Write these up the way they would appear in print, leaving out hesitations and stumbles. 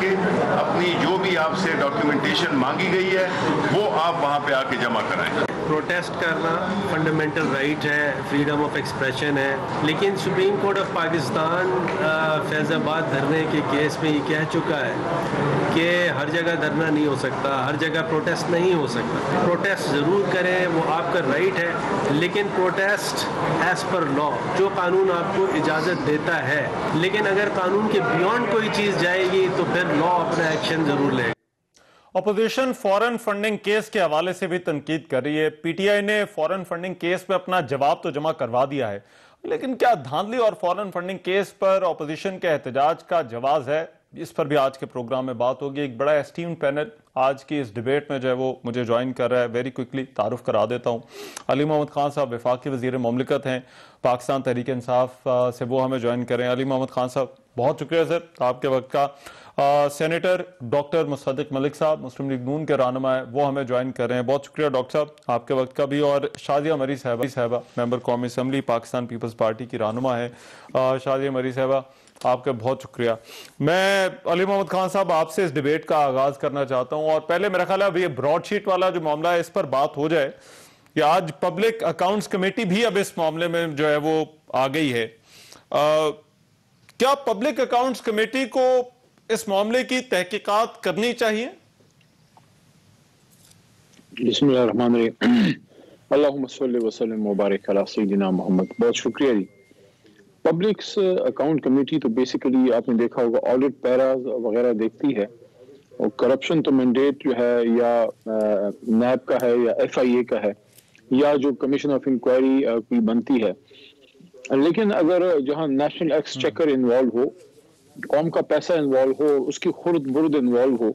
کے اپنی جو بھی آپ سے ڈاکیومنٹیشن مانگی گئی ہے وہ آپ وہاں پہ آ کے جمع کرائیں. پروٹیسٹ کرنا فنڈامنٹل رائٹ ہے, فریڈم آف ایکسپریشن ہے, لیکن سپریم کورٹ آف پاکستان فیض آباد دھرنے کے کیس میں یہ کہہ چکا ہے کہ ہر جگہ دھرنا نہیں ہو سکتا, ہر جگہ پروٹیسٹ نہیں ہو سکتا. پروٹیسٹ ضرور کریں, وہ آپ کا رائٹ ہے, لیکن پروٹیسٹ ایز پر لا, جو قانون آپ کو اجازت دیتا ہے. لیکن اگر قانون کے بیونڈ کوئی چیز جائے گی تو پھر لا اپنا ایکشن ضرور لے گا. اپوزیشن فورن فنڈنگ کیس کے حوالے سے بھی تنقید کر رہی ہے. پی ٹی آئی نے فورن فنڈنگ کیس پہ اپنا جواب تو جمع کروا دیا ہے, لیکن کیا دھاندلی اور فورن فنڈنگ کیس پر اپوزیشن کے احتجاج کا جواز ہے؟ اس پر بھی آج کے پروگرام میں بات ہوگی. ایک بڑا اسٹیم پینل آج کی اس ڈیبیٹ میں جو ہے وہ مجھے جوائن کر رہا ہے. ویری کوئکلی تعارف کرا دیتا ہوں. علی محمد خان صاحب وفاقی وزیر مملکت ہیں پاکستان تحریک انصاف سے, وہ ہمیں جوائن کر رہے ہیں. علی محمد خان صاحب بہت شکریہ سر آپ کے وقت کا. سینیٹر ڈاکٹر مصدق ملک صاحب مسلم لیگ نون کے رہنما ہیں, وہ ہمیں جوائن کر رہے ہیں. بہت شکریہ ڈاکٹر صاحب آپ کے وقت کا بھی. اور شازیہ مری صاحبہ ممبر قومی اسمبلی پاکستان پیپلز پارٹی کی رہنما ہے. شازیہ مری صاحبہ آپ کا بہت شکریہ. میں علی محمد خان صاحب آپ سے اس ڈیبیٹ کا آغاز کرنا چاہتا ہوں, اور پہلے میرا خیال ہے اب یہ براڈ شیٹ والا جو معاملہ ہے اس پر بات ہو جائے کہ آج پبلک اکاؤنٹس کمیٹی بھی اب اس معاملے میں جو ہے وہ آ گئی ہے. کیا پبلک اکاؤنٹس کمیٹی کو اس معاملے کی تحقیقات کرنی چاہیے؟ بسم اللہ الرحمن الرحیم. اللہم صلی وسلم وبارک علی سیدنا محمد. بہت شکریہ جی. پبلکس اکاؤنٹ کمیٹی تو بیسیکلی آپ نے دیکھا ہوگا آڈٹ پیراز وغیرہ دیکھتی ہے, اور کرپشن تو مینڈیٹ جو ہے یا نیب کا ہے یا ایف آئی اے کا ہے یا جو کمیشن آف انکوائری کی بنتی ہے. لیکن اگر جہاں نیشنل ایکسچیکر انوالو ہو, قوم کا پیسہ انوالو ہو, اس کی خرد برد انوالو ہو,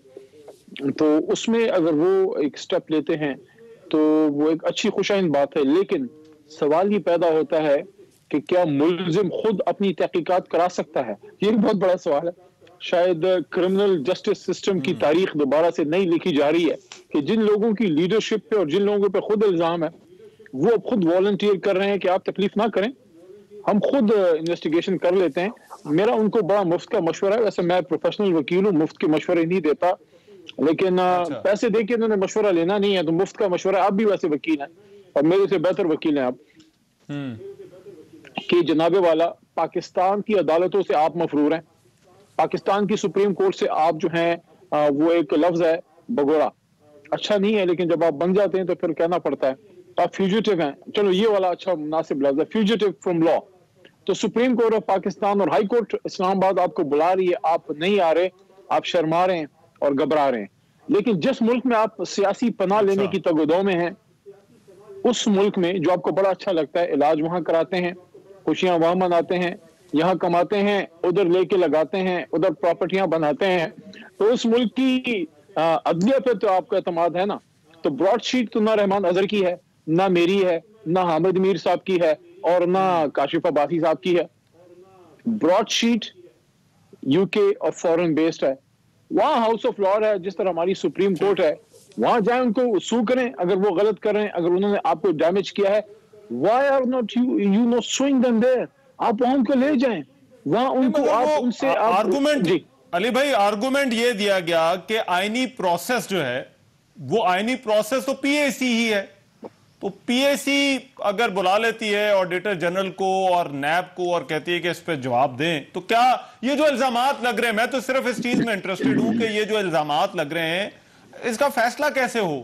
تو اس میں اگر وہ ایک سٹیپ لیتے ہیں تو وہ ایک اچھی خوشائند بات ہے. لیکن سوال یہ پیدا ہوتا ہے کہ کیا ملزم خود اپنی تحقیقات کرا سکتا ہے؟ یہ بہت بڑا سوال ہے. شاید کرمنل جسٹس سسٹم کی تاریخ دوبارہ سے نہیں لکھی جا رہی ہے کہ جن لوگوں کی لیڈرشپ پہ اور جن لوگوں پہ خود الزام ہے وہ اب خود والنٹیئر کر رہے ہیں کہ آپ تکلیف نہ کریں, ہم خود انویسٹیگیشن کر لیتے ہیں. میرا ان کو بڑا مفت کا مشورہ ہے. ویسے میں پروفیشنل وکیل ہوں, مفت کے مشورے نہیں دیتا, لیکن پیسے دے کے انہوں نے مشورہ لینا نہیں ہے تو مفت کا مشورہ. آپ بھی ویسے وکیل ہیں اور میرے سے بہتر وکیل ہیں آپ, کہ جناب والا پاکستان کی عدالتوں سے آپ مفرور ہیں. پاکستان کی سپریم کورٹ سے آپ جو ہیں وہ ایک لفظ ہے بگوڑا, اچھا نہیں ہے, لیکن جب آپ بن جاتے ہیں تو پھر کہنا پڑتا ہے آپ فیوجیٹو ہیں. چلو یہ والا اچھا مناسب لفظ ہے, فیوجیٹو فرام لا. تو سپریم کورٹ آف پاکستان اور ہائی کورٹ اسلام آباد آپ کو بلا رہی ہے, آپ نہیں آ رہے, آپ شرما رہے ہیں اور گھبرا رہے ہیں. لیکن جس ملک میں آپ سیاسی پناہ لینے کی تگودو میں ہیں, اس ملک میں جو آپ کو بڑا اچھا لگتا ہے, علاج وہاں کراتے ہیں, خوشیاں وہاں مناتے ہیں, یہاں کماتے ہیں, ادھر لے کے لگاتے ہیں, ادھر پراپرٹیاں بناتے ہیں, تو اس ملک کی عدلیہ پہ تو آپ کا اعتماد ہے نا. تو براڈ شیٹ تو نہ رحمان اظہر کی ہے, نہ میری ہے, نہ حامد میر صاحب کی ہے, اور نہ کاشف عباسی صاحب کی ہے. براڈ شیٹ یو کے اور فورن بیسڈ ہے. وہاں ہاؤس آف لا ہے, جس طرح ہماری سپریم کورٹ ہے, وہاں جائیں, ان کو سو کریں اگر وہ غلط کر رہے ہیں, اگر انہوں نے آپ کو ڈیمیج کیا ہے. why are not you not suing them there? آپ وہاں ان کو لے جائیں, وہاں ان کو آپ ان سے آرگومنٹ. علی بھائی آرگومنٹ یہ دیا گیا کہ آئینی پروسیس جو ہے وہ آئینی پروسیس تو پی اے سی ہی ہے, تو پی اے سی اگر بلا لیتی ہے آڈیٹر جنرل کو اور نیب کو اور کہتی ہے کہ اس پہ جواب دیں, تو کیا یہ جو الزامات لگ رہے ہیں, میں تو صرف اس چیز میں انٹرسٹڈ ہوں کہ یہ جو الزامات لگ رہے ہیں اس کا فیصلہ کیسے ہو,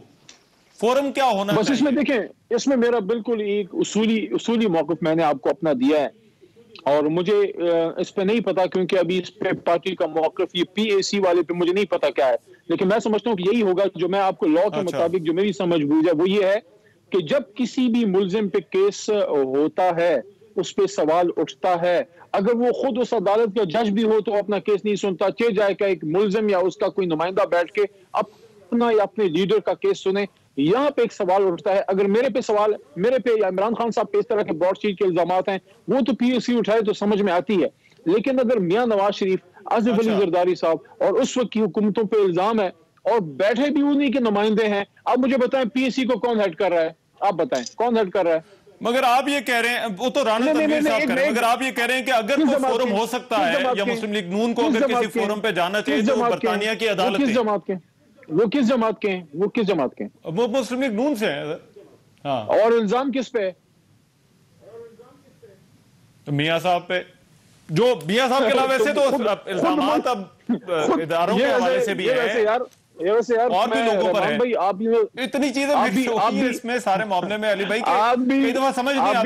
فورم کیا ہونا بس. اس میں دیکھیں, اس میں میرا بالکل ایک اصولی موقف میں نے آپ کو اپنا دیا ہے, اور مجھے اس پہ نہیں پتا, کیونکہ ابھی اس پہ پارٹی کا موقف یہ پی اے سی والے پہ مجھے نہیں پتا کیا ہے, لیکن میں سمجھتا ہوں کہ یہی ہوگا جو میں آپ کو لا کے مطابق جو میری سمجھ بوجھ ہے وہ یہ ہے کہ جب کسی بھی ملزم پہ کیس ہوتا ہے, اس پہ سوال اٹھتا ہے, اگر وہ خود اس عدالت کا جج بھی ہو تو اپنا کیس نہیں سنتا, چہ جائے کہ ایک ملزم یا اس کا کوئی نمائندہ بیٹھ کے اپنا یا اپنے لیڈر کا کیس سنے. یہاں پہ ایک سوال اٹھتا ہے, اگر میرے پہ سوال, میرے پہ یا عمران خان صاحب پہ اس طرح کے براڈ شیٹ کے الزامات ہیں, وہ تو پی ایس سی اٹھائے تو سمجھ میں آتی ہے. لیکن اگر میاں نواز شریف, آصف علی زرداری صاحب اور اس وقت کی حکومتوں پہ الزام ہے اور بیٹھے بھی انہی کے نمائندے ہیں, اب مجھے بتائیں پی ایس سی کو کون ہیڈ کر رہا ہے؟ آپ بتائیں کون ہیڈ کر رہا ہے؟ مگر آپ یہ کہہ رہے ہیں, وہ تو رانا تنویر صاحب کہہ رہے ہیں, مگر آپ یہ کہہ رہے ہیں کہ اگر کوئی فورم ہو سکتا ہے یا مسلم لیگ نون کو اگر کسی فورم پہ جانا چاہیے تو وہ برطانیہ کی عدالت ہے. وہ کس جماعت کے ہیں؟ وہ کس جماعت کے ہیں؟ وہ مسلم لیگ نون سے ہیں. ہاں, اور الزام کس پہ ہے؟ میاں صاحب پہ. جو میاں صاحب کے علاوہ ویسے تو الزامات اب اداروں کے حوالے سے بھی ہیں اور بھی لوگوں پر ہیں. اتنی چیزیں مکس ہوتی ہیں اس میں سارے معاملے میں علی بھائی کہ کئی دفعہ سمجھ نہیں آتی کہ آپ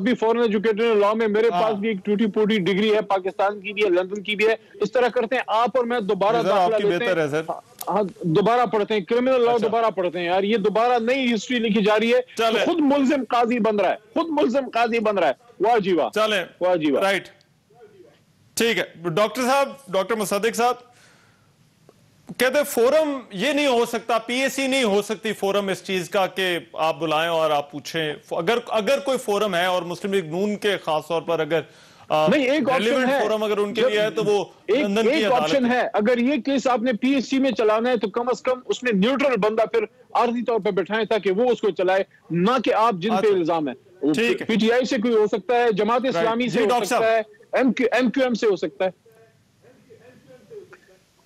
بھی فورن ایجوکیٹڈ ہیں لا میں. میرے پاس بھی ایک ٹوٹی پوٹی ڈگری ہے, پاکستان کی بھی ہے, لندن کی بھی ہے. اس طرح کرتے ہیں آپ اور میں, دوبارہ داخلہ لیتے ہیں, دوبارہ پڑھتے ہیں کرمنل لا, دوبارہ پڑھتے ہیں. یار یہ دوبارہ نئی ہسٹری لکھی جا رہی ہے, خود ملزم قاضی بن رہا ہے, خود ملزم قاضی بن رہا ہے. واہ جی واہ, چلیں واہ جی واہ. رائٹ, ٹھیک ہے. ڈاکٹر صاحب, ڈاکٹر مصدق صاحب کہتے ہیں فورم یہ نہیں ہو سکتا, پی ایس سی نہیں ہو سکتی فورم اس چیز کا کہ آپ بلائیں اور آپ پوچھیں. اگر کوئی فورم ہے اور مسلم لیگ نون کے خاص طور پر اگر ایک آپشن ہے فورم اگر ان کے لیے ہے تو وہ ایک آپشن ہے. اگر یہ کیس آپ نے پی ایس سی میں چلانا ہے تو کم از کم اس میں نیوٹرل بندہ پھر عارضی طور پہ بٹھائیں تاکہ وہ اس کو چلائے, نہ کہ آپ جن پہ الزام ہے. پی ٹی آئی سے کوئی ہو سکتا ہے, جماعت اسلامی سے ہو سکتا ہے, ایم کیو ایم سے ہو سکتا ہے.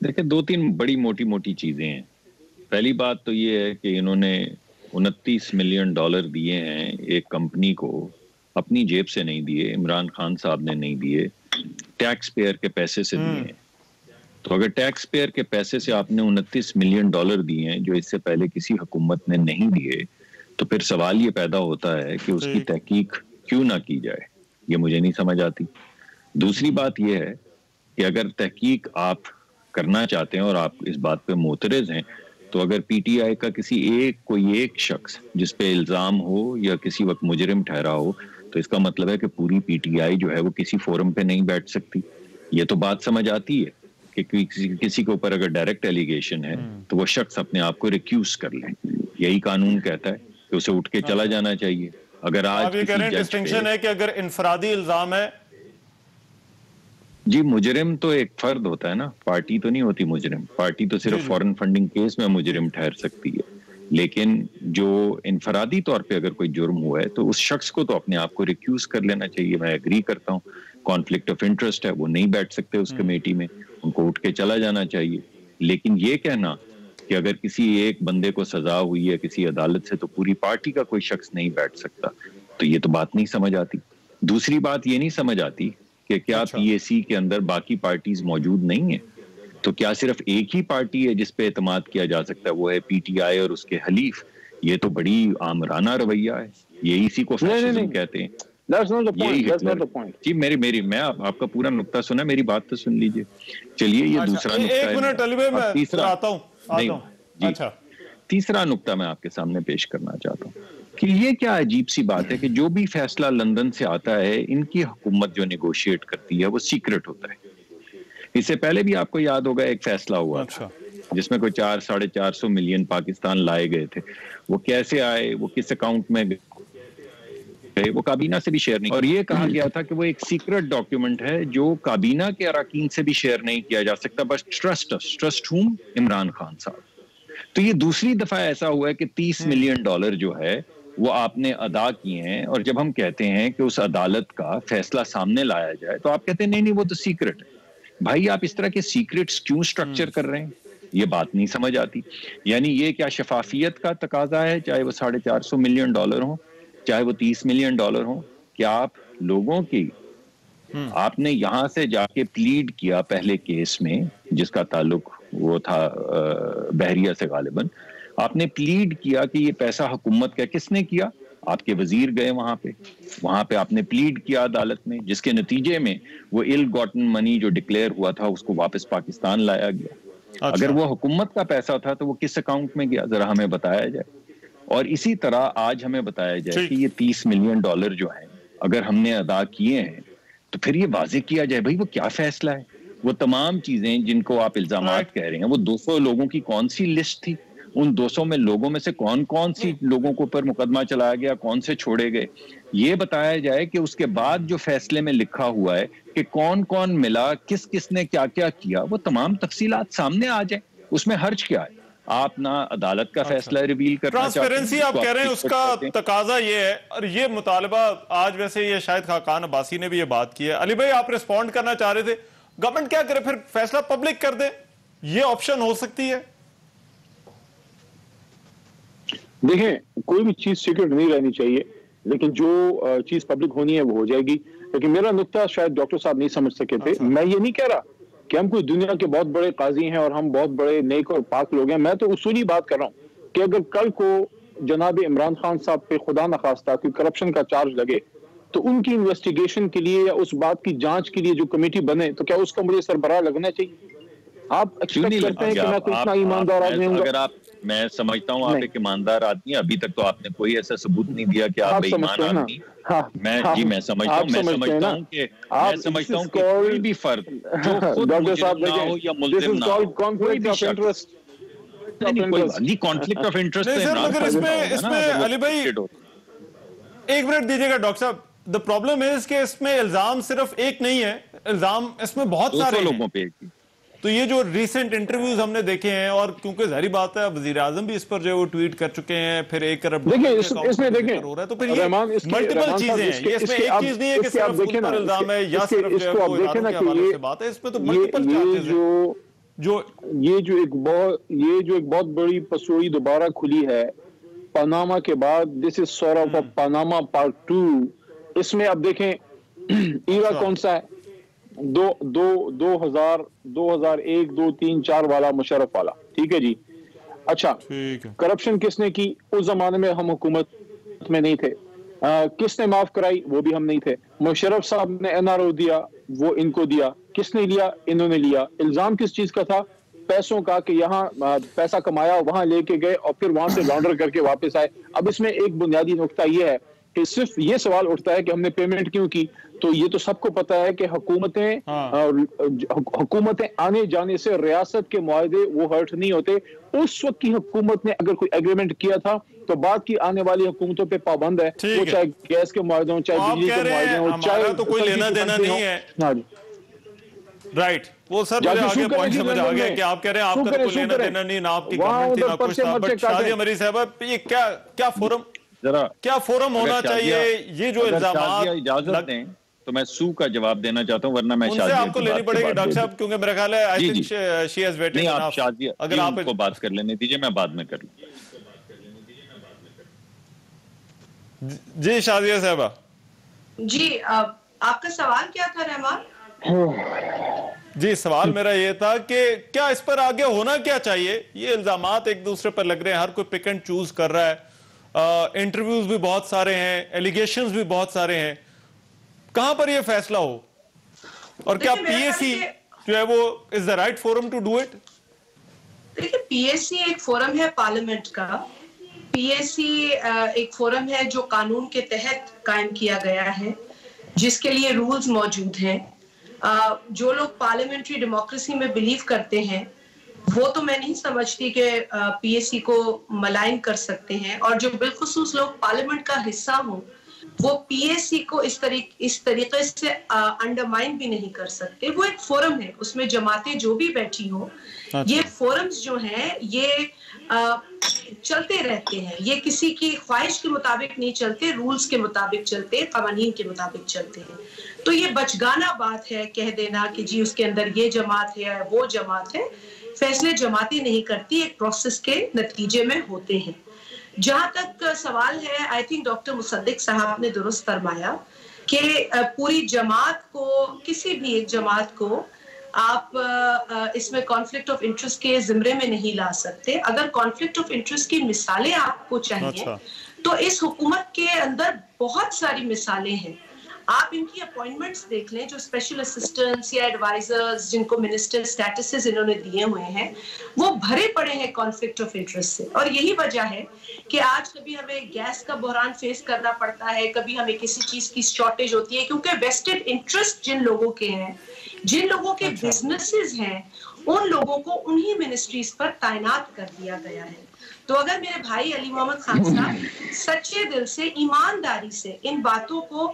دیکھیں, دو تین بڑی موٹی موٹی چیزیں ہیں. پہلی بات تو یہ ہے کہ انہوں نے $29 ملین دیے ہیں ایک کمپنی کو, اپنی جیب سے نہیں دیے, عمران خان صاحب نے نہیں دیے, ٹیکس پیئر کے پیسے سے دیے ہیں. تو اگر ٹیکس پیئر کے پیسے سے آپ نے $29 ملین دیے ہیں جو اس سے پہلے کسی حکومت نے نہیں دیے, تو پھر سوال یہ پیدا ہوتا ہے کہ اس کی تحقیق کیوں نہ کی جائے. یہ مجھے نہیں سمجھ آتی. دوسری بات یہ ہے کہ اگر تحقیق آپ کرنا چاہتے ہیں اور آپ اس بات پہ معترض ہیں, تو اگر پی ٹی آئی کا کوئی ایک شخص جس پہ الزام ہو یا کسی وقت مجرم ٹھہرا ہو, تو اس کا مطلب ہے کہ پوری پی ٹی آئی جو ہے وہ کسی فورم پہ نہیں بیٹھ سکتی. یہ تو بات سمجھ آتی ہے کہ کسی کے اوپر اگر ڈائریکٹ ایلیگیشن ہے تو وہ شخص اپنے آپ کو ریکیوز کر لے. یہی قانون کہتا ہے کہ اسے اٹھ کے چلا جانا چاہیے. اگر آج یہ کہہ رہے ہیں ڈسٹنکشن ہے کہ اگر انفرادی الزام ہے, جی مجرم تو ایک فرد ہوتا ہے نا, پارٹی تو نہیں ہوتی مجرم. پارٹی تو صرف فورن فنڈنگ کیس میں مجرم ٹھہر سکتی ہے, لیکن جو انفرادی طور پہ اگر کوئی جرم ہوا ہے تو اس شخص کو تو اپنے آپ کو ریکیوز کر لینا چاہیے. میں ایگری کرتا ہوں, کانفلکٹ آف انٹرسٹ ہے, وہ نہیں بیٹھ سکتے اس کمیٹی میں, ان کو اٹھ کے چلا جانا چاہیے. لیکن یہ کہنا کہ اگر کسی ایک بندے کو سزا ہوئی ہے کسی عدالت سے تو پوری پارٹی کا کوئی شخص نہیں بیٹھ سکتا, تو یہ تو بات نہیں سمجھ آتی. دوسری بات یہ نہیں سمجھ آتی کہ کیا پی اے سی کے اندر باقی پارٹیز موجود نہیں ہیں, تو کیا صرف ایک ہی پارٹی ہے جس پہ اعتماد کیا جا سکتا ہے, وہ ہے پی ٹی آئی اور اس کے حلیف. یہ تو بڑی آمرانہ رویہ ہے, یہی اسی کو فیشنزم کہتے ہیں. جی میں آپ کا پورا نقطہ سنا, میری بات تو سن لیجئے. چلیے یہ دوسرا نقطہ, تیسرا نقطہ میں آپ کے سامنے پیش کرنا چاہتا ہوں کہ یہ کیا عجیب سی بات ہے کہ جو بھی فیصلہ لندن سے آتا ہے, ان کی حکومت جو نیگوشیٹ کرتی ہے وہ سیکرٹ ہوتا ہے. اس سے پہلے بھی آپ کو یاد ہوگا ایک فیصلہ ہوا تھا جس میں کوئی 400-450 ملین پاکستان لائے گئے تھے. وہ کیسے آئے, وہ کس اکاؤنٹ میں گئے, وہ کابینہ سے بھی شیئر نہیں, اور یہ کہا گیا تھا کہ وہ ایک سیکرٹ ڈاکیومنٹ ہے جو کابینہ کے اراکین سے بھی شیئر نہیں کیا جا سکتا, بس ٹرسٹ ہوم عمران خان صاحب. تو یہ دوسری دفعہ ایسا ہوا ہے کہ $30 ملین جو ہے وہ آپ نے ادا کیے ہیں, اور جب ہم کہتے ہیں کہ اس عدالت کا فیصلہ سامنے لایا جائے تو آپ کہتے ہیں نہیں وہ تو سیکرٹ ہے. بھائی آپ اس طرح کے سیکرٹس کیوں سٹرکچر کر رہے ہیں, یہ بات نہیں سمجھ آتی. یعنی یہ کیا شفافیت کا تقاضا ہے, چاہے وہ $450 ملین ہوں, چاہے وہ $30 ملین ہوں, کہ آپ لوگوں کی آپ نے یہاں سے جا کے پلیڈ کیا پہلے کیس میں جس کا تعلق وہ تھا بحریہ سے, غالباً آپ نے پلیڈ کیا کہ یہ پیسہ حکومت کا, کس نے کیا, آپ کے وزیر گئے وہاں پہ آپ نے پلیڈ کیا عدالت میں, جس کے نتیجے میں وہ ill gotten money جو ڈکلیئر ہوا تھا اس کو واپس پاکستان لایا گیا. اگر وہ حکومت کا پیسہ تھا تو وہ کس اکاؤنٹ میں گیا, ذرا ہمیں بتایا جائے. اور اسی طرح آج ہمیں بتایا جائے کہ یہ $30 ملین جو ہیں اگر ہم نے ادا کیے ہیں تو پھر یہ واضح کیا جائے بھائی وہ کیا فیصلہ ہے. وہ تمام چیزیں جن کو آپ الزامات کہہ رہے ہیں, وہ 200 لوگوں کی کون سی لسٹ تھی, ان 200 میں لوگوں میں سے کون کون سی لوگوں کو پر مقدمہ چلایا گیا, کون سے چھوڑے گئے, یہ بتایا جائے کہ اس کے بعد جو فیصلے میں لکھا ہوا ہے کہ کون کون ملا, کس کس نے کیا کیا کیا, وہ تمام تفصیلات سامنے آ جائیں. اس میں حرج کیا ہے؟ آپ نہ عدالت کا فیصلہ ریویل کرنا چاہتے ہیں. ٹرانسپیرنسی آپ کہہ رہے ہیں، اس کا تقاضا یہ ہے، اور یہ مطالبہ آج ویسے یہ شاید خاقان عباسی نے بھی یہ بات کی ہے. علی بھائی آپ ریسپونڈ کرنا چاہ رہے تھے، گورنمنٹ کیا کرے پھر، فیصلہ پبلک کر دے، یہ آپشن ہو سکتی ہے؟ دیکھیں کوئی بھی چیز سیکرٹ نہیں رہنی چاہیے، لیکن جو چیز پبلک ہونی ہے وہ ہو جائے گی. لیکن میرا نقطہ شاید ڈاکٹر صاحب نہیں سمجھ سکے تھے. میں یہ نہیں کہہ رہا کہ ہم کوئی دنیا کے بہت بڑے قاضی ہیں اور ہم بہت بڑے نیک اور پاک لوگ ہیں. میں تو اصولی بات کر رہا ہوں کہ اگر کل کو جناب عمران خان صاحب پہ خدا نخواستہ کوئی کرپشن کا چارج لگے تو ان کی انویسٹیگیشن کے لیے یا اس بات کی جانچ کے لیے جو کمیٹی بنے تو کیا اس کا مجھے سربراہ لگنا چاہیے؟ آپ ایکسپیکٹ کرتے ہیں کہ میں کوئی اتنا ایماندار آدمی ہوں گا؟ میں سمجھتا ہوں آپ ایک ایماندار آدمی، ابھی تک تو آپ نے کوئی ایسا ثبوت نہیں دیا کہ آپ بے ایمان آدمی. میں سمجھتا ہوں کہ کوئی بھی فرد جو خود مجرم نہ ہو یا ملزم نہ ہو، کوئی بھی شخص کانفلکٹ آف انٹرسٹ. مگر اس میں علی بھائی ایک منٹ دیجیے گا ڈاکٹر صاحب. the problem is کہ اس میں الزام صرف ایک نہیں ہے، الزام اس میں بہت سارے لوگوں پہ. تو یہ جو ریسنٹ انٹرویوز ہم نے دیکھے ہیں، اور کیونکہ ظاہری بات ہے وزیر اعظم بھی اس پر جو ہے وہ ٹویٹ کر چکے ہیں، پھر ایک ارب اس میں دیکھیں ہو رہا ہے، تو پھر یہ ملٹیپل چیزیں ہیں. یہ اس میں ایک چیز نہیں ہے کہ صرف ان پر الزام ہے یا صرف جو ہے کوئی اداروں کے حوالے سے بات ہے، اس میں تو ملٹیپل چارجز ہیں. یہ جو ایک بہت بڑی پسوڑی دوبارہ کھلی ہے پاناما کے بعد، this is sort of Panama part 2. اس میں اب دیکھیں ایرا کون سا ہے، 2001 2 3 4 والا مشرف والا، ٹھیک ہے جی. اچھا کرپشن کس نے کی؟ اس زمانے میں ہم حکومت میں نہیں تھے. کس نے معاف کرائی؟ وہ بھی ہم نہیں تھے. مشرف صاحب نے NRO دیا، وہ ان کو دیا. کس نے لیا؟ انہوں نے لیا. الزام کس چیز کا تھا؟ پیسوں کا، کہ یہاں پیسہ کمایا، وہاں لے کے گئے اور پھر وہاں سے لانڈر کر کے واپس آئے. اب اس میں ایک بنیادی نقطہ یہ ہے کہ صرف یہ سوال اٹھتا ہے کہ ہم نے پیمنٹ کیوں کی. تو یہ تو سب کو پتا ہے کہ حکومتیں آنے جانے سے ریاست کے معاہدے وہ ہرٹ نہیں ہوتے. اس وقت کی حکومت نے اگر کوئی ایگریمنٹ کیا تھا تو بعد کی آنے والی حکومتوں پہ پابند ہے، وہ چاہے گیس کے معاہدے ہوں، چاہے بجلی کے معاہدے ہوں، چاہے تو کوئی لینا دینا نہیں ہے. رائٹ، وہ سر مجھے آگے پوائنٹ سمجھ آ گیا کہ آپ کہہ رہے ہیں آپ کا کوئی لینا دینا نہیں، نہ آپ کی گورنمنٹ تھی نہ کچھ تھا. بٹ شادیہ مری صاحبہ، یہ کیا فورم ہونا چاہیے؟ یہ جو الزامات اجازت دیں تو میں سو کا جواب دینا چاہتا ہوں، ورنہ میں شادیہ آپ کو لینی پڑے گی ڈاکٹر صاحب، کیونکہ میرا خیال ہے I think she has weighted. نہیں، آپ شادیہ اگر آپ کو بات کر لینے دیجئے، میں بعد میں کر لوں. جی شادیہ صاحبہ. جی آپ کا سوال کیا تھا رحمان؟ جی سوال میرا یہ تھا کہ کیا اس پر آگے ہونا کیا چاہیے؟ یہ الزامات ایک دوسرے پر لگ رہے ہیں، ہر کوئی پک اینڈ چوز کر رہا ہے، انٹرویوز بھی بہت سارے ہیں، ایلیگیشنز بھی بہت سارے ہیں. کہاں پر یہ فیصلہ ہو؟ اور کیا پی اے سی جو ہے وہ is the right forum to do it؟ دیکھیں پی اے سی ایک فورم ہے پارلیمنٹ کا. پی اے سی ایک فورم ہے جو قانون کے تحت قائم کیا گیا ہے، جس کے لیے رولز موجود ہیں. جو لوگ پارلیمنٹری ڈیموکریسی میں بلیو کرتے ہیں وہ تو میں نہیں سمجھتی کہ پی اے سی کو ملائن کر سکتے ہیں، اور جو بالخصوص لوگ پارلیمنٹ کا حصہ ہوں وہ پی اے سی کو اس طریقے سے انڈرمائن بھی نہیں کر سکتے. وہ ایک فورم ہے، اس میں جماعتیں جو بھی بیٹھی ہوں، یہ فورمز جو ہیں یہ چلتے رہتے ہیں. یہ کسی کی خواہش کے مطابق نہیں چلتے، رولز کے مطابق چلتے، قوانین کے مطابق چلتے ہیں. تو یہ بچگانہ بات ہے کہہ دینا کہ جی اس کے اندر یہ جماعت ہے وہ جماعت ہے. فیصلے جماعتیں نہیں کرتی، ایک پروسیس کے نتیجے میں ہوتے ہیں. جہاں تک سوال ہے، آئی تھنک ڈاکٹر مصدق صاحب نے درست فرمایا کہ پوری جماعت کو، کسی بھی ایک جماعت کو آپ اس میں کانفلکٹ آف انٹرسٹ کے زمرے میں نہیں لا سکتے. اگر کانفلکٹ آف انٹرسٹ کی مثالیں آپ کو چاہیے تو اس حکومت کے اندر بہت ساری مثالیں ہیں. آپ ان کی اپوائنٹمنٹس دیکھ لیں، جو اسپیشل اسسٹنٹس یا ایڈوائزرز جن کو منسٹر سٹیٹسز انہوں نے دیے ہوئے ہیں، وہ بھرے پڑے ہیں کانفلکٹ آف انٹرسٹ سے. اور یہی وجہ ہے کہ آج کبھی ہمیں گیس کا بحران فیس کرنا پڑتا ہے، کبھی ہمیں کسی چیز کی شارٹیج ہوتی ہے، کیونکہ ویسٹڈ انٹرسٹ جن لوگوں کے ہیں، جن لوگوں کے بزنسز ہیں، ان لوگوں کو انہی منسٹریز پر تعینات کر دیا گیا ہے. تو اگر میرے بھائی علی محمد خان صاحب سچے دل سے، ایمانداری سے ان باتوں کو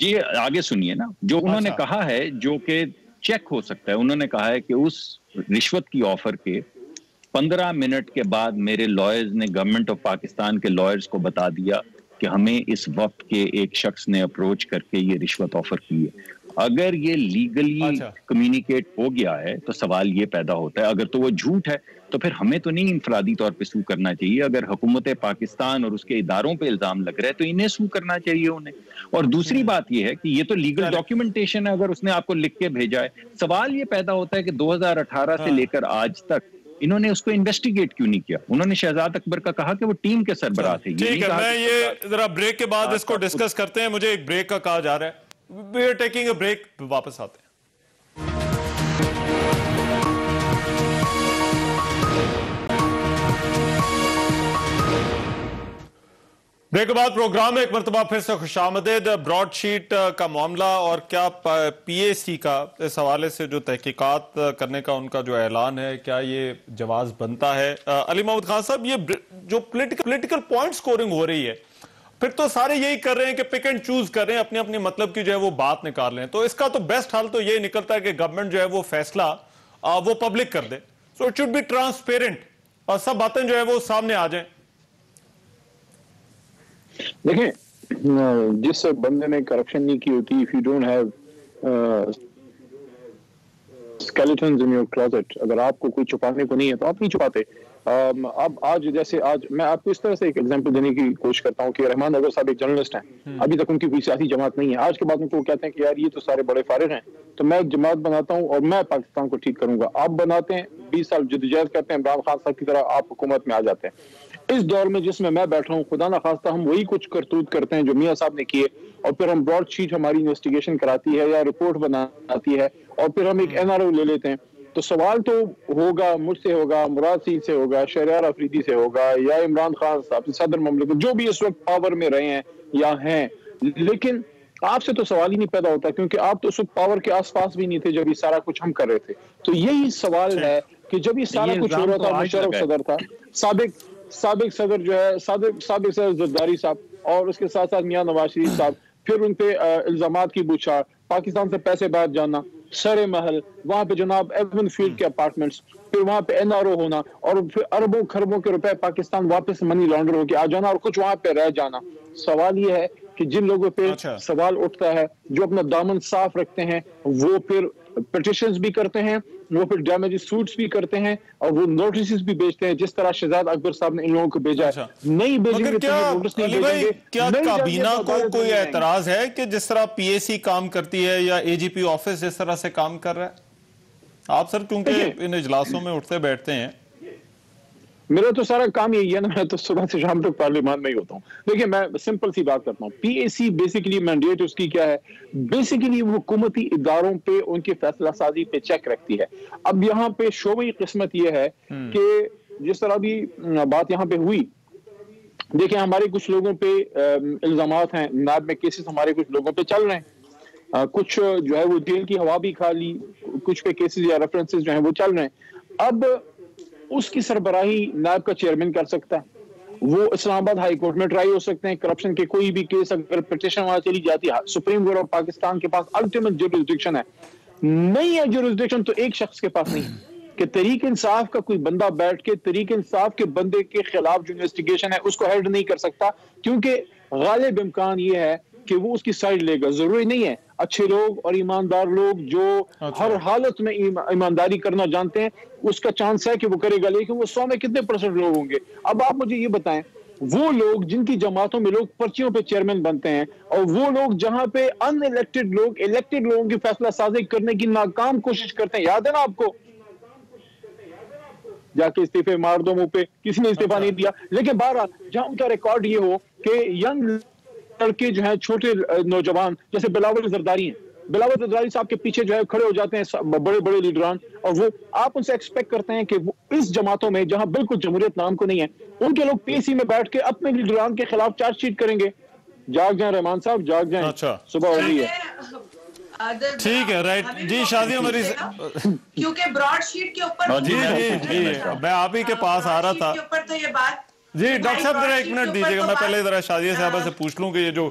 جی آگے سنیے نا جو انہوں نے کہا ہے جو کہ چیک ہو سکتا ہے. انہوں نے کہا ہے کہ اس رشوت کی آفر کے 15 منٹ کے بعد میرے لائرز نے گورنمنٹ آف پاکستان کے لائرز کو بتا دیا کہ ہمیں اس وقت کے ایک شخص نے اپروچ کر کے یہ رشوت آفر کی ہے. اگر یہ لیگلی کمیونیکیٹ ہو گیا ہے تو سوال یہ پیدا ہوتا ہے اگر تو وہ جھوٹ ہے تو پھر ہمیں تو نہیں انفرادی طور پہ سو کرنا چاہیے. اگر حکومت پاکستان اور اس کے اداروں پہ الزام لگ رہا ہے تو انہیں سو کرنا چاہیے انہیں. اور دوسری بات یہ ہے کہ یہ تو لیگل ڈاکیومنٹیشن ہے اگر اس نے آپ کو لکھ کے بھیجا ہے. سوال یہ پیدا ہوتا ہے کہ 2018 سے لے کر آج تک انہوں نے اس کو انویسٹیگیٹ کیوں نہیں کیا. انہوں نے شہزاد اکبر کا کہا کہ وہ ٹیم کے سربراہ تھے. ٹھیک ہے, میں یہ ذرا بریک کے بعد اس کو ڈسکس کرتے ہیں. مجھے ایک بریک کا کہا جا رہا ہے. We are taking a break. واپس آتے ہیں. بریک کے بعد پروگرام میں ایک مرتبہ پھر سے خوش آمدید. براڈ شیٹ کا معاملہ اور کیا پی اے سی کا اس حوالے سے جو تحقیقات کرنے کا ان کا جو اعلان ہے کیا یہ جواز بنتا ہے؟ علی محمد خان صاحب, یہ جو پولیٹیکل پوائنٹ سکورنگ ہو رہی ہے پھر تو سارے یہی کر رہے ہیں کہ پک اینڈ چوز کر رہے ہیں, اپنی اپنی مطلب کی جو ہے وہ بات نکال رہے ہیں. تو اس کا تو بیسٹ حل تو یہ نکلتا ہے کہ گورنمنٹ جو ہے وہ فیصلہ وہ پبلک کر دے. So it should be transparent اور سب باتیں جو ہے وہ سامنے آ جائیں. دیکھیں جس بندے نے کرپشن نہیں کی ہوتی, if you don't have skeletons in your closet, اگر آپ کو کوئی چھپانے کو نہیں ہے تو آپ نہیں چھپاتے. اب آج جیسے آج میں آپ کو اس طرح سے ایک ایگزامپل دینے کی کوشش کرتا ہوں کہ رحمان اگر صاحب ایک جرنلسٹ ہیں, ابھی تک ان کی کوئی سیاسی جماعت نہیں ہے. آج کے بعد ان کو کہتے ہیں کہ یار یہ تو سارے بڑے فارغ ہیں تو میں ایک جماعت بناتا ہوں اور میں پاکستان کو ٹھیک کروں گا. آپ بناتے ہیں 20 سال جدوجہد کرتے ہیں, عمران خان صاحب کی طرح آپ حکومت میں آ جاتے ہیں. اس دور میں جس میں بیٹھا ہوں خدا نہ خواستہ ہم وہی کچھ کرتوت کرتے ہیں جو میاں صاحب نے کیے, اور پھر ہم براڈ شیٹ ہماری انویسٹیگیشن کراتی ہے یا رپورٹ بناتی ہے اور پھر ہم ایک NRO لے لیتے ہیں. تو سوال تو ہوگا مجھ سے ہوگا, مراد سید سے ہوگا, شہریار افریدی سے ہوگا یا عمران خان صاحب صدر مملکت جو بھی اس وقت پاور میں رہے ہیں یا ہیں, لیکن آپ سے تو سوال ہی نہیں پیدا ہوتا کیونکہ آپ تو اس وقت پاور کے آس پاس بھی نہیں تھے جب یہ سارا کچھ ہم کر رہے تھے. تو یہی سوال ہے کہ جب یہ سارا کچھ ہو رہا تھا, مشرف صدر تھا, سابق صدر جو ہے سابق صدر زرداری صاحب اور اس کے ساتھ ساتھ میاں نواز شریف صاحب, پھر ان پہ الزامات کی بوچھار, پاکستان سے پیسے باہر جانا, سر محل, وہاں پہ جناب ایون فیلڈ کے اپارٹمنٹس, پھر وہاں پہ NRO ہونا اور پھر اربوں خربوں کے روپے پاکستان واپس منی لانڈر ہو کے آ جانا اور کچھ وہاں پہ رہ جانا. سوال یہ ہے کہ جن لوگوں پہ سوال اٹھتا ہے جو اپنا دامن صاف رکھتے ہیں وہ پھر پٹیشنز بھی کرتے ہیں, وہ پھر ڈیمیج سوٹس بھی کرتے ہیں اور وہ نوٹسز بھی بھیجتے ہیں جس طرح شہزاد اکبر صاحب نے ان لوگوں کو بھیجا ہے. نہیں بھیجیں گے تو نوٹس نہیں بھیجیں گے. کیا کابینہ کو کوئی اعتراض ہے کہ جس طرح پی اے سی کام کرتی ہے یا AGP آفس جس طرح سے کام کر رہا ہے؟ آپ سر کیونکہ ان اجلاسوں میں اٹھتے بیٹھتے ہیں. میرا تو سارا کام یہی ہے نا, میں تو صبح سے شام تک پارلیمان میں ہی ہوتا ہوں. دیکھیں میں سمپل سی بات کرتا ہوں, پی اے سی بیسیکلی مینڈیٹ اس کی کیا ہے, بیسیکلی وہ حکومتی اداروں پہ ان کی فیصلہ سازی پہ چیک رکھتی ہے. اب یہاں پہ شعبۂ قسمت یہ ہے کہ جس طرح بھی بات یہاں پہ ہوئی, دیکھیں ہمارے کچھ لوگوں پہ الزامات ہیں, نائب میں کیسز ہمارے کچھ لوگوں پہ چل رہے ہیں, کچھ جو ہے وہ جیل کی ہوا بھی کھا لی, کچھ پہ کیسز یا ریفرنسز جو ہیں وہ چل رہے ہیں. اب اس کی سربراہی نائب کا چیئرمین کر سکتا ہے, وہ اسلام آباد ہائی کورٹ میں ٹرائی ہو سکتے ہیں. کرپشن کے کوئی بھی کیس اگر پٹیشن وہاں چلی جاتی ہے, سپریم کورٹ آف پاکستان کے پاس الٹیمیٹ جورسڈکشن ہے. نہیں ہے جورسڈکشن تو ایک شخص کے پاس نہیں کہ تحریک انصاف کا کوئی بندہ بیٹھ کے تحریک انصاف کے بندے کے خلاف جو انویسٹیگیشن ہے اس کو ہیلڈ نہیں کر سکتا, کیونکہ غالب امکان یہ ہے کہ وہ اس کی سائیڈ لے گا. ضروری نہیں ہے, اچھے لوگ اور ایماندار لوگ جو ہر حالت میں ایمانداری کرنا جانتے ہیں اس کا چانس ہے کہ وہ کرے گا, لیکن وہ 100 میں کتنے % لوگ ہوں گے؟ اب آپ مجھے یہ بتائیں, وہ لوگ جن کی جماعتوں میں لوگ پرچیوں پہ چیئرمین بنتے ہیں اور وہ لوگ جہاں پہ ان الیکٹڈ لوگ الیکٹڈ لوگوں کی فیصلہ سازی کرنے کی ناکام کوشش کرتے ہیں, یاد ہے نا آپ کو, جا کے استعفے مار دو منہ پہ, کسی نے استعفیٰ نہیں دیا. لیکن بہرحال جہاں ان کا ریکارڈ یہ ہو کہ ینگ لڑکے جو ہیں چھوٹے نوجوان جیسے بلاول زرداری ہیں, بلاول زرداری صاحب کے پیچھے جو ہے کھڑے ہو جاتے ہیں بڑے بڑے لیڈران, اور وہ آپ ان سے ایکسپیکٹ کرتے ہیں کہ وہ اس جماعتوں میں جہاں بالکل جمہوریت نام کو نہیں ہے ان کے لوگ پی سی میں بیٹھ کے اپنے لیڈران کے خلاف چارج شیٹ کریں گے. جاگ جائیں رحمان صاحب, جاگ جائیں, صبح ہو گئی ہے. ٹھیک ہے, رائٹ جی. شادی عمری کیونکہ براڈ شیٹ کے اوپر جی میں آپ ہی کے پاس آ رہا تھا. تو یہ بات جی ڈاکٹر صاحب ذرا ایک منٹ دیجیے گا, میں پہلے ذرا شازیہ صاحبہ سے پوچھ لوں کہ یہ جو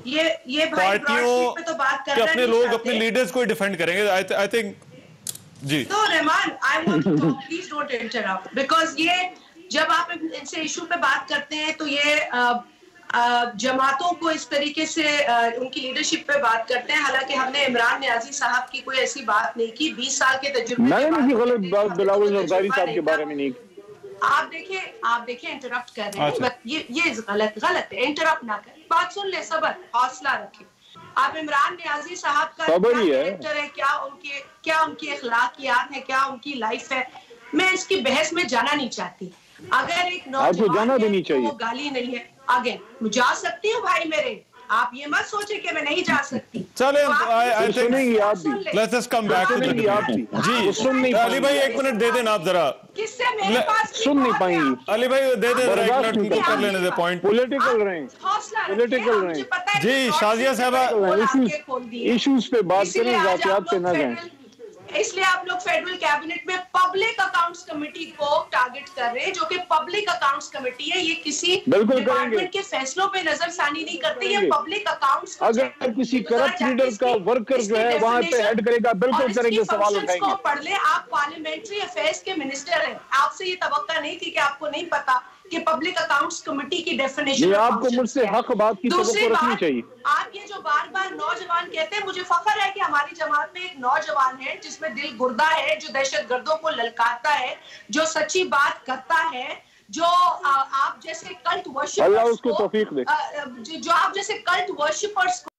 پارٹیوں کے اپنے لوگ اپنے لیڈرز کو ڈیفینڈ کریں گے, آئی تھنک جی. تو Rahman I want to talk, please don't interrupt, because یہ جب آپ ان سے ایشو پہ بات کرتے ہیں تو یہ جماعتوں کو اس طریقے سے ان کی لیڈرشپ پہ بات کرتے ہیں, حالانکہ ہم نے عمران نیازی صاحب کی کوئی ایسی بات نہیں کی, 20 سال کے تجربے میں نے بھی غلط بات بلاول زرداری صاحب کے بارے میں نہیں کی. آپ دیکھیں انٹرپٹ کر رہے ہیں, یہ غلط ہے, انٹرپٹ نہ کریں, بات سن لیں, صبر حوصلہ رکھیں. آپ عمران نیازی صاحب کا کیریکٹر ہے, کیا ان کی اخلاقیات ہے, کیا ان کی لائف ہے, میں اس کی بحث میں جانا نہیں چاہتی. اگر ایک نوجوان ہے وہ گالی نہیں ہے, آگے جا سکتی ہوں بھائی میرے, آپ یہ مت سوچیں کہ میں نہیں جا سکتی. چلیں سنیں گی آپ بھی, let's just come back to the آپ بھی. جی علی بھائی ایک منٹ دے دیں آپ ذرا, کس سے میرے پاس سن نہیں پائیں گی. علی بھائی دے دیں ذرا ایک منٹ کر لینے دے پوائنٹ. پولیٹیکل رہیں, پولیٹیکل رہیں. جی شازیہ صاحبہ ایشوز پہ بات کریں, ذاتیات پہ نہ جائیں. اس لیے آپ لوگ فیڈرل کیبنٹ میں پبلک اکاؤنٹس کمیٹی کو ٹارگٹ کر رہے ہیں, جو کہ پبلک اکاؤنٹس کمیٹی ہے, یہ کسی ڈپارٹمنٹ کے فیصلوں پہ نظر ثانی نہیں کرتے, یہ پبلک اکاؤنٹس. اگر کسی کرپٹ لیڈر کا ورکر جو ہے وہاں پہ ہیڈ کرے گا, بالکل کریں گے, سوال اٹھائیں گے. پڑھ لیں, آپ پارلیمنٹری افیئرز کے منسٹر ہیں, آپ سے یہ توقع نہیں تھی کہ آپ کو نہیں پتا کہ پبلک اکاؤنٹس کمیٹی کی ڈیفینیشن. آپ کو مجھ سے حق بات کی توقع رکھنی چاہیے. آپ یہ جو بار بار نوجوان کہتے ہیں, مجھے فخر ہے کہ ہماری جماعت میں ایک نوجوان ہے جس میں دل گردہ ہے, جو دہشت گردوں کو للکارتا ہے, جو سچی بات کرتا ہے, جو آپ جیسے کلٹ ورشپرز کو, اللہ اس کو توفیق دے, جو آپ جیسے کلٹ ورشپرز کو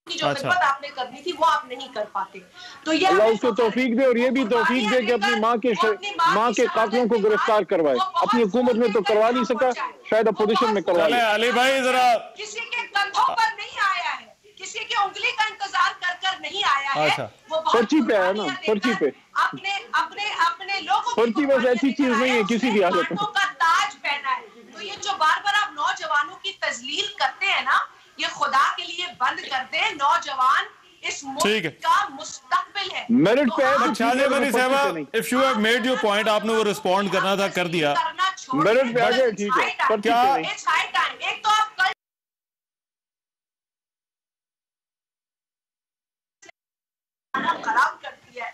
جو خدمت آپ نے کرنی تھی وہ آپ نہیں کر پاتے. تو یہ اللہ اس کو توفیق دے, اور یہ بھی توفیق دے کہ اپنی ماں کے قاتلوں کو گرفتار کروائے. اپنی حکومت میں تو کروا نہیں سکا, شاید اپوزیشن میں کروا لے. علی بھائی ذرا, کسی کے کندھوں پر نہیں آیا ہے, کسی کے انگلی کا انتظار کر نہیں آیا ہے, وہ پرچی پہ آیا نا, پرچی پہ. اپنے لوگوں پرچی بس ایسی چیز نہیں ہے کسی کی حالت میں. کا تاج پہنا ہے. تو یہ جو بار بار آپ نوجوانوں کی تذلیل کرتے ہیں نا, یہ خدا کے لیے بند کر دیں. نوجوان اس ملک کا مستقبل ہے. میرٹ پہ شازیہ بنی صاحبہ, if you have made your point, آپ نے وہ رسپونڈ کرنا تھا, کر دیا. میرٹ پہ آگے ٹھیک ہے, کیا ایک تو آپ کل خراب کرتی ہے,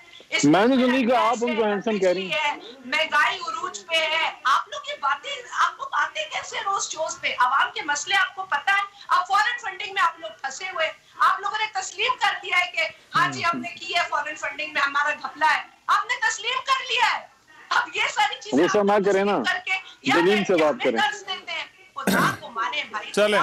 میں نے تو نہیں کہا, آپ ان کو ہینڈسم کہہ رہی ہیں. مہنگائی عروج پہ ہے, آپ لوگ یہ باتیں, آپ لوگ آتے کیسے روز شوز پہ؟ عوام کے مسئلے آپ کو پتا ہے, اب فورن فنڈنگ میں آپ لوگ پھنسے ہوئے, آپ لوگوں نے تسلیم کر دیا ہے کہ ہاں جی ہم نے کی ہے, فورن فنڈنگ میں ہمارا گھپلا ہے, آپ نے تسلیم کر لیا ہے. اب یہ ساری چیزیں وہ سب نہ کریں نا, دلیل سے بات کریں. خدا کو مانے بھائی, چلیں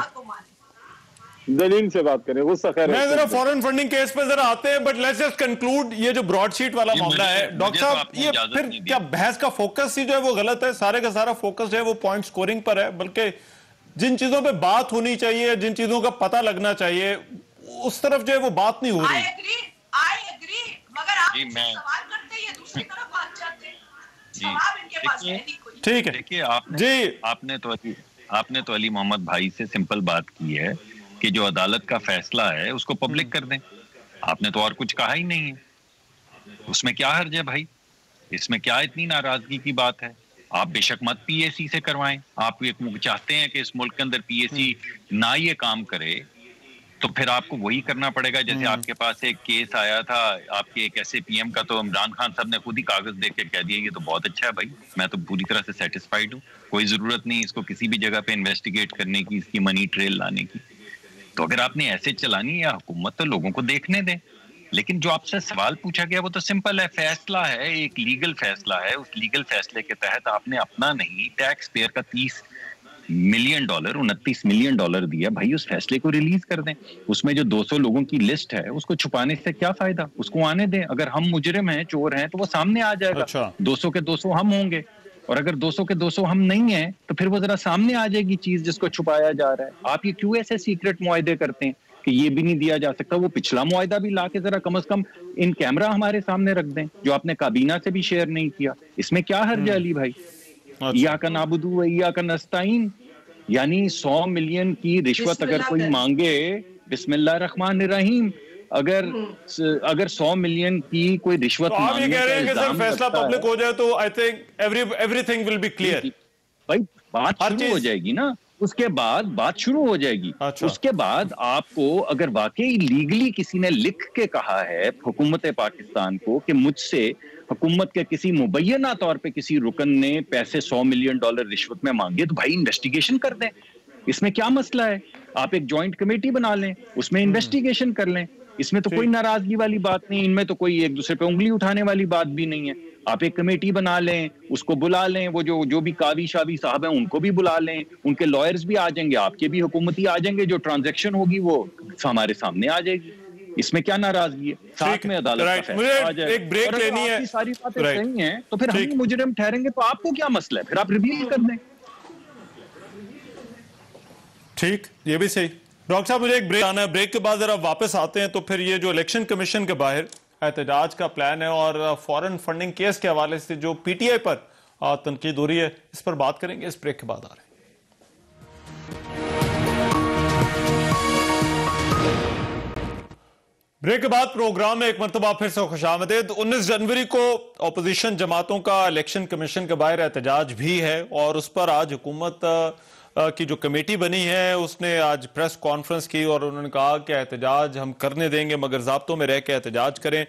دلیل سے بات کریں, غصہ خیر. میں ذرا فورن فنڈنگ کیس پہ ذرا آتے ہیں, بٹ لیٹس جسٹ کنکلوڈ. یہ جو براڈ شیٹ والا معاملہ ہے ڈاکٹر صاحب, یہ پھر کیا بحث کا فوکس ہی جو ہے وہ غلط ہے؟ سارے کا سارا فوکس جو ہے وہ پوائنٹ سکورنگ پر ہے, بلکہ جن چیزوں پہ بات ہونی چاہیے, جن چیزوں کا پتہ لگنا چاہیے, اس طرف جو ہے وہ بات نہیں ہو رہی. I agree, مگر آپ سوال کرتے ہیں, یہ دوسری طرف بات چاہتے ہیں, جواب ان کے پاس ہے نہیں کوئی. ٹھیک ہے, دیکھیے آپ نے تو علی محمد بھائی سے سمپل بات کی ہے کہ جو عدالت کا فیصلہ ہے اس کو پبلک کر دیں. آپ نے تو اور کچھ کہا ہی نہیں ہے, اس میں کیا حرج ہے بھائی, اس میں کیا اتنی ناراضگی کی بات ہے؟ آپ بے شک مت پی اے سی سے کروائیں. آپ چاہتے ہیں کہ اس ملک کے اندر پی اے سی نہ یہ کام کرے, تو پھر آپ کو وہی کرنا پڑے گا. جیسے آپ کے پاس ایک کیس آیا تھا آپ کے ایک ایسے پی ایم کا, تو عمران خان صاحب نے خود ہی کاغذ دے کے کہہ دیا یہ تو بہت اچھا ہے بھائی, میں تو پوری طرح سے سیٹسفائیڈ ہوں, کوئی ضرورت نہیں اس کو کسی بھی جگہ پہ انویسٹیگیٹ کرنے کی, اس کی منی ٹریل لانے کی. تو اگر آپ نے ایسے چلانی ہے حکومت تو لوگوں کو دیکھنے دیں. لیکن جو آپ سے سوال پوچھا گیا وہ تو سمپل ہے, فیصلہ ہے, ایک لیگل فیصلہ ہے. اس لیگل فیصلے کے تحت آپ نے اپنا نہیں, ٹیکس پیئر کا $30 ملین $29 ملین دیا بھائی, اس فیصلے کو ریلیز کر دیں. اس میں جو 200 لوگوں کی لسٹ ہے اس کو چھپانے سے کیا فائدہ, اس کو آنے دیں. اگر ہم مجرم ہیں, چور ہیں, تو وہ سامنے آ جائے گا. 200 کے 200 ہم ہوں گے, اور اگر 200 کے 200 ہم نہیں ہیں تو پھر وہ ذرا سامنے آ جائے گی چیز جس کو چھپایا جا رہا ہے. آپ یہ کیوں ایسے سیکرٹ معاہدے کرتے ہیں کہ یہ بھی نہیں دیا جا سکتا؟ وہ پچھلا معاہدہ بھی لا کے ذرا کم از کم ان کیمرہ ہمارے سامنے رکھ دیں, جو آپ نے کابینہ سے بھی شیئر نہیں کیا. اس میں کیا حرج ہے علی بھائی؟ ایاک نعبد و ایاک نستعین, یعنی 100 ملین کی رشوت اگر کوئی مانگے, بسم اللہ الرحمن الرحیم, اگر 100 ملین کی کوئی رشوت تو آپ یہ کہہ رہے ہیں کہ سر فیصلہ پبلک ہو جائے تو I think everything will be clear. بھائی بات شروع ہو جائے گی نا, اس کے بعد بات شروع ہو جائے گی. اس کے بعد آپ کو اگر واقعی لیگلی کسی نے لکھ کے کہا ہے حکومت پاکستان کو کہ مجھ سے حکومت کے کسی مبینہ طور پہ کسی رکن نے پیسے $100 ملین رشوت میں مانگے, تو بھائی انویسٹیگیشن کر دیں. اس میں کیا مسئلہ ہے؟ آپ ایک جوائنٹ کمیٹی بنا لیں, اس میں انویسٹیگیشن کر لیں. اس میں تو کوئی ناراضگی والی بات نہیں, ان میں تو کوئی ایک دوسرے پہ انگلی اٹھانے والی بات بھی نہیں ہے. آپ ایک کمیٹی بنا لیں, اس کو بلا لیں, وہ جو بھی قاضی شاوی صاحب ہیں ان کو بھی بلا لیں, ان کے لائرز بھی آ جائیں گے, آپ کے بھی حکومتی آ جائیں گے, جو ٹرانزیکشن ہوگی وہ ہمارے سامنے آ جائے گی. اس میں کیا ناراضگی ہے؟ ساتھ میں عدالت کا فیصلہ آ جائے. ایک بریک لینی ہے, ساری باتیں صحیح ہیں تو پھر ہم مجرم ٹھہریں گے, تو آپ کو کیا مسئلہ ہے؟ پھر آپ ریویل کر دیں. ٹھیک, یہ بھی صحیح. ڈاکٹر صاحب مجھے ایک بریک آنا ہے, بریک کے بعد ذرا واپس آتے ہیں. تو پھر یہ جو الیکشن کمیشن کے باہر احتجاج کا پلان ہے اور فورن فنڈنگ کیس کے حوالے سے جو پی ٹی آئی پر تنقید ہو رہی ہے, اس پر بات کریں گے. اس بریک کے بعد آ رہے ہیں. بریک کے بعد پروگرام میں ایک مرتبہ پھر سے خوش آمدید. 19 جنوری کو اپوزیشن جماعتوں کا الیکشن کمیشن کے باہر احتجاج بھی ہے, اور اس پر آج حکومت کی جو کمیٹی بنی ہے اس نے آج پریس کانفرنس کی, اور انہوں نے کہا کہ احتجاج ہم کرنے دیں گے مگر ضابطوں میں رہ کے احتجاج کریں.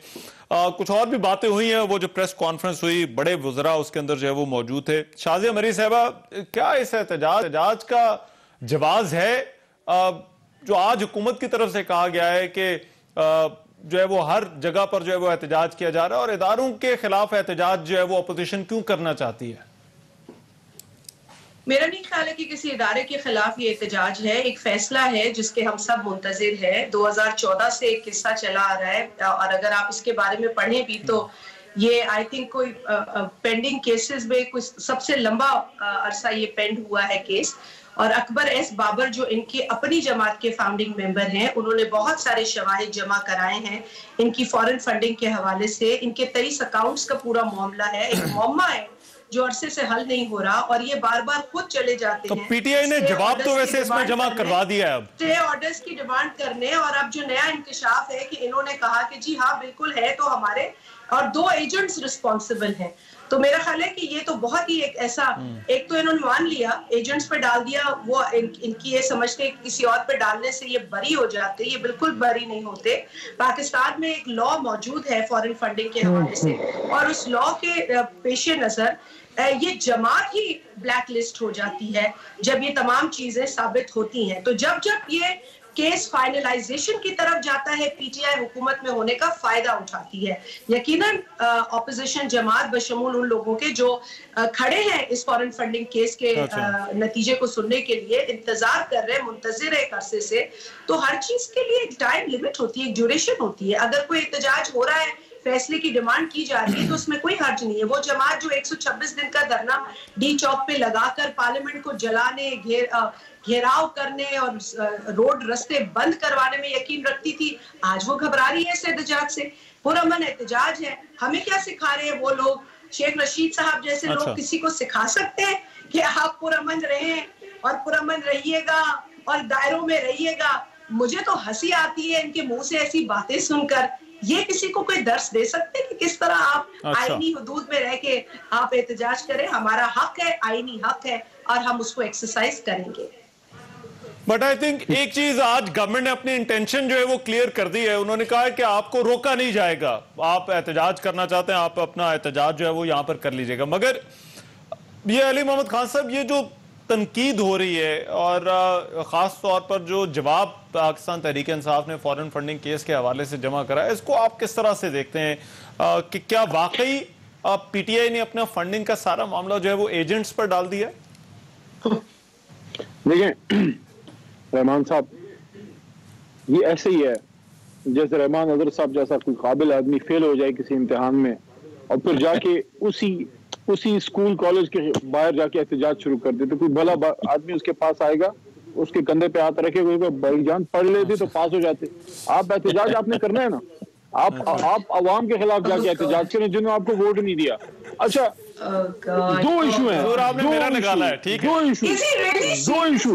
کچھ اور بھی باتیں ہوئی ہیں. وہ جو پریس کانفرنس ہوئی, بڑے وزراء اس کے اندر جو ہے وہ موجود تھے. شازیہ مری صاحبہ, کیا اس احتجاج کا جواز ہے جو آج حکومت کی طرف سے کہا گیا ہے کہ جو ہے وہ ہر جگہ پر جو ہے وہ احتجاج کیا جا رہا ہے, اور اداروں کے خلاف احتجاج جو ہے وہ اپوزیشن کیوں کرنا چاہتی ہے؟ میرا نہیں خیال ہے کہ کسی ادارے کے خلاف یہ احتجاج ہے. ایک فیصلہ ہے جس کے ہم سب منتظر ہیں. 2014 سے ایک قصہ چلا آ رہا ہے, اور اگر آپ اس کے بارے میں پڑھیں بھی تو یہ آئی تھنک کوئی پینڈنگ کیسز میں کچھ سب سے لمبا عرصہ یہ پینڈ ہوا ہے کیس. اور اکبر ایس بابر جو ان کی اپنی جماعت کے فاؤنڈنگ ممبر ہیں, انہوں نے بہت سارے شواہد جمع کرائے ہیں ان کی فورن فنڈنگ کے حوالے سے. ان کے 23 اکاؤنٹس کا پورا معاملہ ہے, ایک معمہ ہے جو عرصے سے حل نہیں ہو رہا, اور یہ بار بار خود چلے جاتے ہیں. تو پی ٹی آئی نے جواب تو ویسے اس میں جمع کروا دیا ہے, اب اسٹے آرڈرز کی ڈیمانڈ کرنے, اور اب جو نیا انکشاف ہے کہ انہوں نے کہا کہ جی ہاں بالکل ہے, تو ہمارے اور 2 ایجنٹس رسپانسبل ہیں. تو میرا خیال ہے کہ یہ تو بہت ہی ایک ایسا, ایک تو انہوں نے مان لیا, ایجنٹس پہ ڈال دیا, وہ ان کی یہ سمجھتے کسی اور پہ ڈالنے سے یہ بری ہو جاتے. یہ بالکل بری نہیں ہوتے. پاکستان میں ایک لاء موجود ہے فورن فنڈنگ کے حوالے سے, اور اس لاء کے پیش نظر یہ جماعت ہی بلیک لسٹ ہو جاتی ہے جب یہ تمام چیزیں ثابت ہوتی ہیں. تو جب یہ کیس فائنلائزیشن کی طرف جاتا ہے, پی ٹی آئی حکومت میں ہونے کا فائدہ اٹھاتی ہے. یقیناً اپوزیشن جماعت بشمول ان لوگوں کے جو کھڑے ہیں اس فورن فنڈنگ کیس کے نتیجے کو سننے کے لیے, انتظار کر رہے, منتظر ہے ایک عرصے سے. تو ہر چیز کے لیے ایک ٹائم لمٹ ہوتی ہے, ایک ڈیوریشن ہوتی ہے. اگر کوئی احتجاج ہو رہا ہے, فیصلے کی ڈیمانڈ کی جا رہی ہے, تو اس میں کوئی حرج نہیں ہے. وہ جماعت جو 126 دن کا دھرنا ڈی چوک پہ لگا کر پارلیمنٹ کو جلانے, گھیراؤ کرنے اور روڈ رستے بند کروانے میں یقین رکھتی تھی, آج وہ گھبرا رہی ہے اس احتجاج سے. پرامن احتجاج ہے. ہمیں کیا سکھا رہے ہیں وہ لوگ؟ شیخ رشید صاحب جیسے لوگ کسی کو سکھا سکتے ہیں کہ آپ پرامن رہیں اور پرامن رہیے گا اور دائروں میں رہیے گا؟ مجھے تو ہنسی آتی ہے ان کے منہ سے ایسی باتیں سن کر. یہ کسی کو کوئی درس دے سکتے کہ کس طرح آپ آئینی حدود میں رہ کے آپ احتجاج کریں؟ ہمارا حق ہے, آئینی حق ہے, اور ہم اس کو ایکسرسائز کریں گے. بٹ آئی تھنک ایک چیز آج گورنمنٹ نے اپنی انٹینشن جو ہے وہ کلیئر کر دی ہے. انہوں نے کہا ہے کہ آپ کو روکا نہیں جائے گا, آپ احتجاج کرنا چاہتے ہیں آپ اپنا احتجاج جو ہے وہ یہاں پر کر لیجئے گا. مگر یہ علی محمد خان صاحب, یہ جو تنقید ہو رہی ہے اور خاص طور پر جو جواب پاکستان تحریک انصاف نے فورن فنڈنگ کیس کے حوالے سے جمع کرا ہے, اس کو آپ کس طرح سے دیکھتے ہیں کہ کیا واقعی پی ٹی آئی نے اپنا فنڈنگ کا سارا معاملہ جو ہے وہ ایجنٹس پر ڈال دیا ہے؟ دیکھیں رحمان صاحب, یہ ایسے ہی ہے جیسے رحمان حضرت صاحب جیسا کوئی قابل آدمی فیل ہو جائے کسی امتحان میں, اور پھر جا کے اسی اسکول کالج کے باہر جا کے احتجاج شروع کر دے, تو کوئی بھلا آدمی اس کے پاس آئے گا, اس کے کندھے پہ ہاتھ رکھے گا, بھائی جان پڑھ لیتے تو پاس ہو جاتے. آپ احتجاج آپ نے کرنا ہے نا, آپ عوام کے خلاف جا کے احتجاج کریں جنہوں نے آپ کو ووٹ نہیں دیا. اچھا 2 ایشو ہیں, 2 ایشو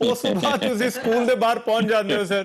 ਉਹ ਸੁਬਾਹ ਤੁਸੀਂ ਸਕੂਲ ਦੇ ਬਾਹਰ ਪਹੁੰਚ ਜਾਂਦੇ ਹੋ ਸਰ